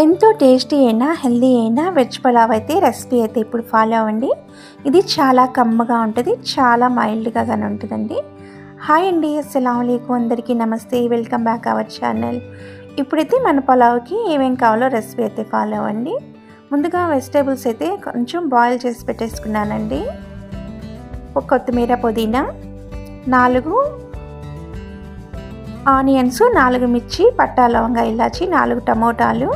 ఎంతో టేస్టీ అయినా హెల్దీ అయినా వెజ్ పలావ్ అయితే రెసిపీ అయితే ఇప్పుడు ఫాలో అవ్వండి. ఇది చాలా కమ్మగా ఉంటుంది, చాలా మైల్డ్గా కానీ ఉంటుందండి. హాయ్ అండి, అస్సలాముఅలైకుం, అందరికీ నమస్తే, వెల్కమ్ బ్యాక్ అవర్ ఛానల్. ఇప్పుడైతే మన పలావ్కి ఏమేం కావాలో రెసిపీ అయితే ఫాలో అవ్వండి. ముందుగా వెజిటేబుల్స్ అయితే కొంచెం బాయిల్ చేసి పెట్టేసుకున్నానండి. ఒక కొత్తిమీర, పుదీనా, 4 ఆనియన్స్, 4 మిర్చి, పట్టా, లవంగా, ఇలాచి, 4 టమోటాలు,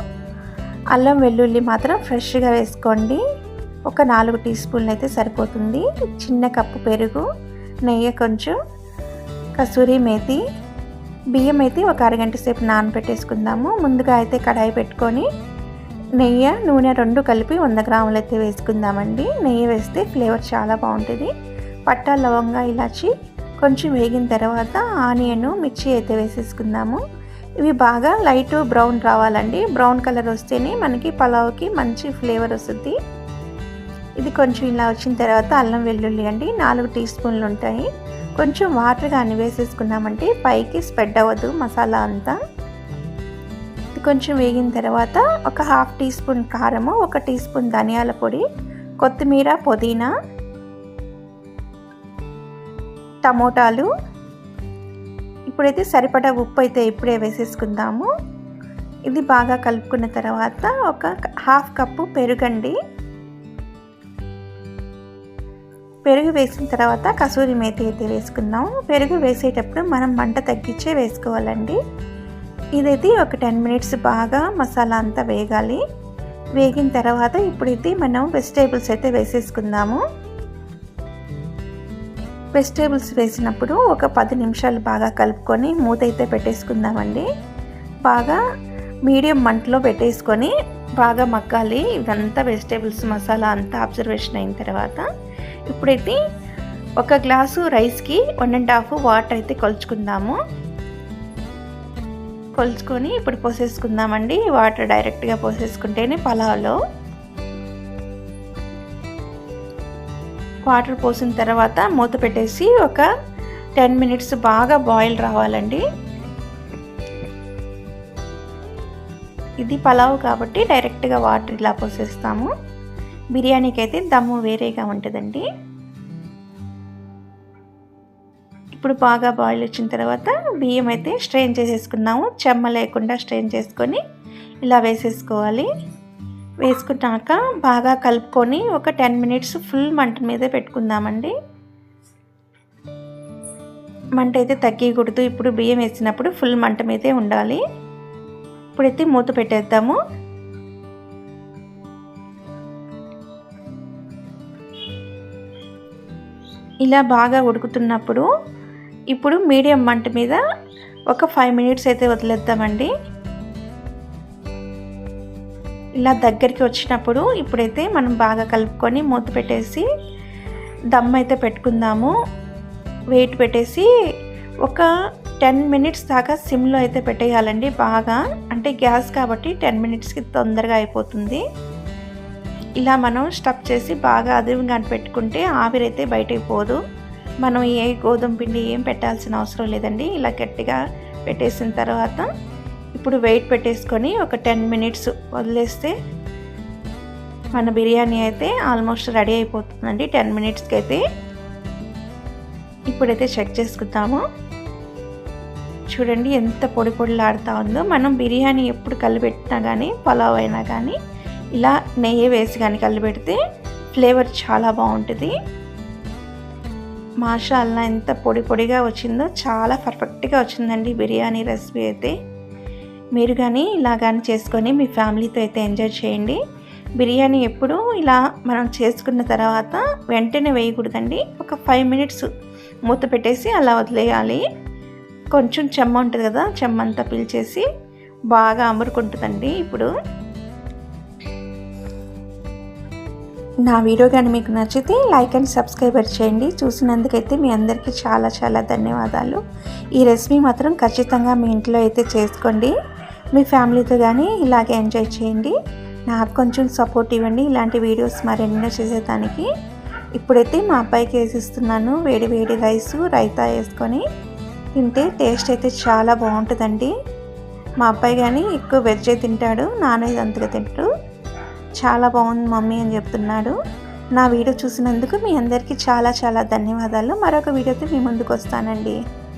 అల్లం వెల్లుల్లి మాత్రం ఫ్రెష్గా వేసుకోండి. ఒక 4 టీ స్పూన్లు అయితే సరిపోతుంది. చిన్న కప్పు పెరుగు, నెయ్యి కొంచెం, కసూరి మేతి, బియ్యం అయితే ఒక అరగంట సేపు నానబెట్టేసుకుందాము. ముందుగా అయితే కడాయి పెట్టుకొని నెయ్యి, నూనె 2 కలిపి 100 గ్రాములు అయితే వేసుకుందామండి. నెయ్యి వేస్తే ఫ్లేవర్ చాలా బాగుంటుంది. పట్టా, లవంగా, ఇలాచి కొంచెం వేగిన తర్వాత ఆనియన్, మిర్చి అయితే వేసేసుకుందాము. ఇవి బాగా లైట్ బ్రౌన్ రావాలండి. బ్రౌన్ కలర్ వస్తేనే మనకి పలావ్కి మంచి ఫ్లేవర్ వస్తుంది. ఇది కొంచెం ఇలా వచ్చిన తర్వాత అల్లం వెల్లుల్లి అండి 4 టీ స్పూన్లు ఉంటాయి. కొంచెం వాటర్ కానీ వేసేసుకున్నామంటే పైకి స్ప్రెడ్ అవ్వదు మసాలా అంతా. ఇది కొంచెం వేగిన తర్వాత ఒక 1/2 టీ స్పూన్ కారము, 1 టీ స్పూన్ ధనియాల పొడి, కొత్తిమీర, పుదీనా, టమోటాలు, ఇప్పుడైతే సరిపడా ఉప్పు అయితే ఇప్పుడే వేసేసుకుందాము. ఇది బాగా కలుపుకున్న తర్వాత ఒక 1/2 కప్పు పెరుగండి. పెరుగు వేసిన తర్వాత కసూరి మేతి అయితే వేసుకుందాము. పెరుగు వేసేటప్పుడు మనం మంట తగ్గించే వేసుకోవాలండి. ఇదైతే ఒక 10 మినిట్స్ బాగా మసాలా అంతా వేగాలి. వేగిన తర్వాత ఇప్పుడైతే మనం వెజిటేబుల్స్ అయితే వేసేసుకుందాము. వెజిటేబుల్స్ వేసినప్పుడు ఒక 10 నిమిషాలు బాగా కలుపుకొని మూత అయితే పెట్టేసుకుందామండి. బాగా మీడియం మంటలో పెట్టేసుకొని బాగా మగ్గాలి. ఇదంతా వెజిటేబుల్స్ మసాలా అంతా అబ్జర్వేషన్ అయిన తర్వాత ఇప్పుడైతే ఒక గ్లాసు రైస్కి 1.5 వాటర్ అయితే కొలుచుకుందాము. కొలుచుకొని ఇప్పుడు పోసేసుకుందామండి. వాటర్ డైరెక్ట్గా పోసేసుకుంటేనే పలావ్లో. వాటర్ పోసిన తర్వాత మూత పెట్టేసి ఒక 10 మినిట్స్ బాగా బాయిల్ రావాలండి. ఇది పలావ్ కాబట్టి డైరెక్ట్గా వాటర్ ఇలా పోసేస్తాము. బిర్యానీకి అయితే దమ్ము వేరేగా ఉంటుందండి. ఇప్పుడు బాగా బాయిల్ వచ్చిన తర్వాత బియ్యం అయితే స్ట్రెయిన్ చేసేసుకున్నాము. చెమ్మ లేకుండా స్ట్రెయిన్ చేసుకొని ఇలా వేసేసుకోవాలి. వేసుకున్నాక బాగా కలుపుకొని ఒక 10 మినిట్స్ ఫుల్ మంట మీద పెట్టుకుందామండి. మంట అయితే తగ్గకూడదు. ఇప్పుడు బియ్యం వేసినప్పుడు ఫుల్ మంట మీదే ఉండాలి. ఇప్పుడైతే మూత పెట్టేద్దాము. ఇలా బాగా ఉడుకుతున్నప్పుడు ఇప్పుడు మీడియం మంట మీద ఒక 5 మినిట్స్ అయితే వదిలేద్దామండి. ఇలా దగ్గరికి వచ్చినప్పుడు ఇప్పుడైతే మనం బాగా కలుపుకొని మూత పెట్టేసి దమ్ అయితే పెట్టుకుందాము. వెయిట్ పెట్టేసి ఒక 10 మినిట్స్ దాకా సిమ్లో అయితే పెట్టేయాలండి. బాగా అంటే గ్యాస్ కాబట్టి 10 మినిట్స్కి తొందరగా అయిపోతుంది. ఇలా మనం స్టఫ్ చేసి బాగా అదుపుగా పెట్టుకుంటే ఆవిరైతే బయటకు పోదు. మనం ఏ గోధుమ పిండి ఏం పెట్టాల్సిన అవసరం లేదండి. ఇలా గట్టిగా పెట్టేసిన తర్వాత ఇప్పుడు వెయిట్ పెట్టేసుకొని ఒక 10 మినిట్స్ వదిలేస్తే మన బిర్యానీ అయితే ఆల్మోస్ట్ రెడీ అయిపోతుందండి 10 మినిట్స్కి అయితే. ఇప్పుడైతే చెక్ చేసుకుందాము. చూడండి ఎంత పొడి పొడిలాడుతూ ఉందో. మనం బిర్యానీ ఎప్పుడు కలిపెట్టినా కానీ పలావ్ అయినా కానీ ఇలా నెయ్యి వేసి కానీ కలిపెడితే ఫ్లేవర్ చాలా బాగుంటుంది. మాషాల్లా ఎంత పొడి పొడిగా వచ్చిందో, చాలా పర్ఫెక్ట్గా వచ్చిందండి బిర్యానీ రెసిపీ అయితే. మీరు కానీ ఇలా కానీ చేసుకొని మీ ఫ్యామిలీతో అయితే ఎంజాయ్ చేయండి. బిర్యానీ ఎప్పుడు ఇలా మనం చేసుకున్న తర్వాత వెంటనే వేయకూడదండి. ఒక 5 మినిట్స్ మూత పెట్టేసి అలా వదిలేయాలి. కొంచెం చెమ్మ ఉంటుంది కదా, చెమ్మ అంతా పీల్చేసి బాగా అమురుకుంటుందండి. ఇప్పుడు నా వీడియో కానీ మీకు నచ్చితే లైక్ అండ్ సబ్స్క్రైబర్ చేయండి. చూసినందుకైతే మీ అందరికీ చాలా చాలా ధన్యవాదాలు. ఈ రెసిపీ మాత్రం ఖచ్చితంగా మీ ఇంట్లో అయితే చేసుకోండి. మీ ఫ్యామిలీతో కానీ ఇలాగే ఎంజాయ్ చేయండి. నాకు కొంచెం సపోర్ట్ ఇవ్వండి ఇలాంటి వీడియోస్ మరెన్నో చేసేదానికి. ఇప్పుడైతే మా అబ్బాయికి వేసిస్తున్నాను. వేడి వేడి రైసు, రైతా వేసుకొని తింటే టేస్ట్ అయితే చాలా బాగుంటుందండి. మా అబ్బాయి కానీ ఎక్కువ వెజ్జే తింటాడు, నాన్ వెజ్ అంతగా తింటాడు. చాలా బాగుంది మమ్మీ అని చెప్తున్నాడు. నా వీడియో చూసినందుకు మీ అందరికీ చాలా చాలా ధన్యవాదాలు. మరొక వీడియోతో మీ ముందుకు వస్తానండి.